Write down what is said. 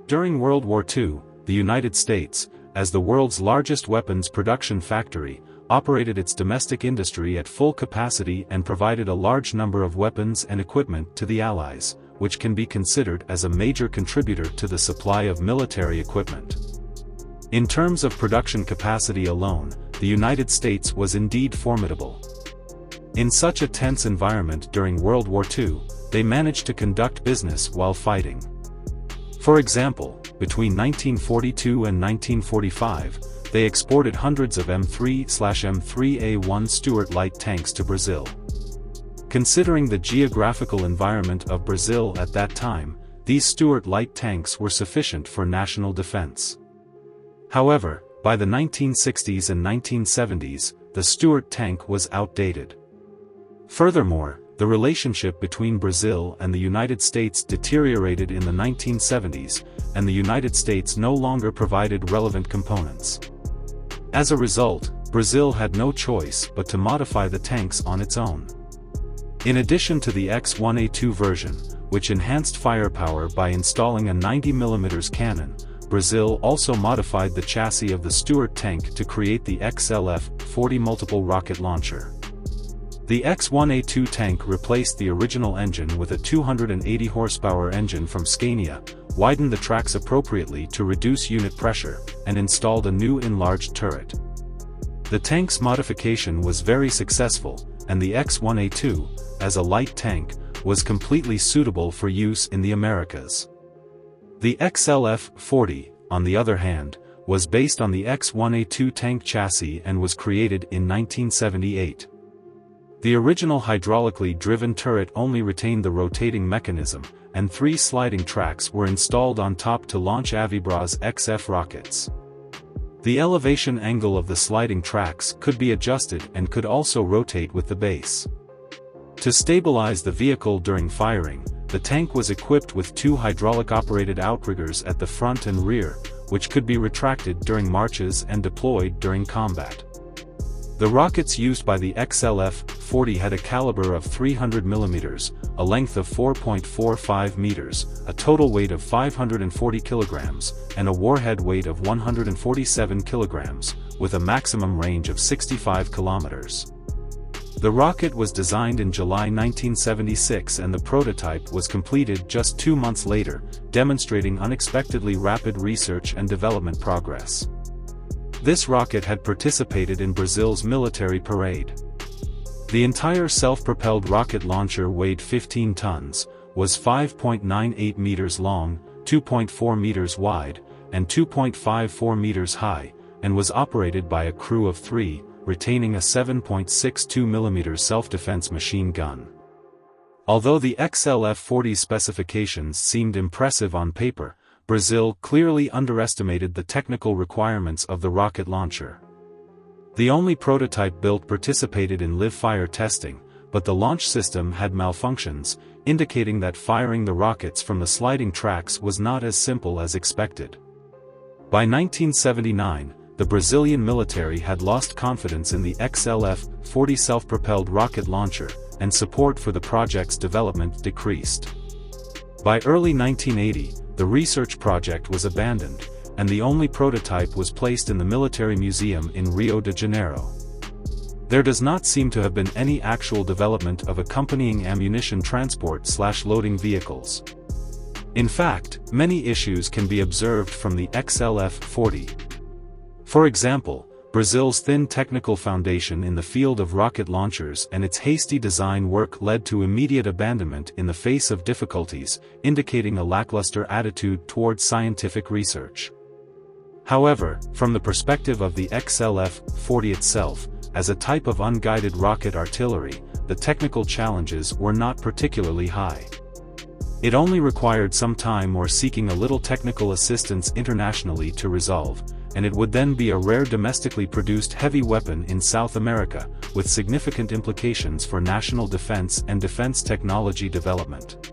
During World War II, the United States, as the world's largest weapons production factory, operated its domestic industry at full capacity and provided a large number of weapons and equipment to the Allies, which can be considered as a major contributor to the supply of military equipment. In terms of production capacity alone, the United States was indeed formidable. In such a tense environment during World War II, they managed to conduct business while fighting. For example, between 1942 and 1945, they exported hundreds of M3/M3A1 Stuart light tanks to Brazil. Considering the geographical environment of Brazil at that time, these Stuart light tanks were sufficient for national defense. However, by the 1960s and 1970s, the Stuart tank was outdated. Furthermore, the relationship between Brazil and the United States deteriorated in the 1970s, and the United States no longer provided relevant components. As a result, Brazil had no choice but to modify the tanks on its own. In addition to the X1A2 version, which enhanced firepower by installing a 90mm cannon, Brazil also modified the chassis of the Stuart tank to create the XLF-40 multiple rocket launcher. The X1A2 tank replaced the original engine with a 280 horsepower engine from Scania, widened the tracks appropriately to reduce unit pressure, and installed a new enlarged turret. The tank's modification was very successful, and the X1A2, as a light tank, was completely suitable for use in the Americas. The XLF-40, on the other hand, was based on the X1A2 tank chassis and was created in 1978. The original hydraulically driven turret only retained the rotating mechanism, and 3 sliding tracks were installed on top to launch Avibra's XF rockets. The elevation angle of the sliding tracks could be adjusted and could also rotate with the base. To stabilize the vehicle during firing, the tank was equipped with 2 hydraulic-operated outriggers at the front and rear, which could be retracted during marches and deployed during combat. The rockets used by the XLF-40 had a caliber of 300mm, a length of 4.45 meters, a total weight of 540 kilograms, and a warhead weight of 147 kilograms, with a maximum range of 65 kilometers. The rocket was designed in July 1976 and the prototype was completed just 2 months later, demonstrating unexpectedly rapid research and development progress. This rocket had participated in Brazil's military parade. The entire self-propelled rocket launcher weighed 15 tons, was 5.98 meters long, 2.4 meters wide, and 2.54 meters high, and was operated by a crew of 3, retaining a 7.62mm self-defense machine gun. Although the XLF-40's specifications seemed impressive on paper, Brazil clearly underestimated the technical requirements of the rocket launcher. The only prototype built participated in live-fire testing, but the launch system had malfunctions, indicating that firing the rockets from the sliding tracks was not as simple as expected. By 1979, the Brazilian military had lost confidence in the XLF-40 self-propelled rocket launcher, and support for the project's development decreased. By early 1980, the research project was abandoned, and the only prototype was placed in the military museum in Rio de Janeiro. There does not seem to have been any actual development of accompanying ammunition transport/loading vehicles. In fact, many issues can be observed from the XLF-40. For example, Brazil's thin technical foundation in the field of rocket launchers and its hasty design work led to immediate abandonment in the face of difficulties, indicating a lackluster attitude towards scientific research. However, from the perspective of the XLF-40 itself, as a type of unguided rocket artillery, the technical challenges were not particularly high. It only required some time or seeking a little technical assistance internationally to resolve, and it would then be a rare domestically produced heavy weapon in South America, with significant implications for national defense and defense technology development.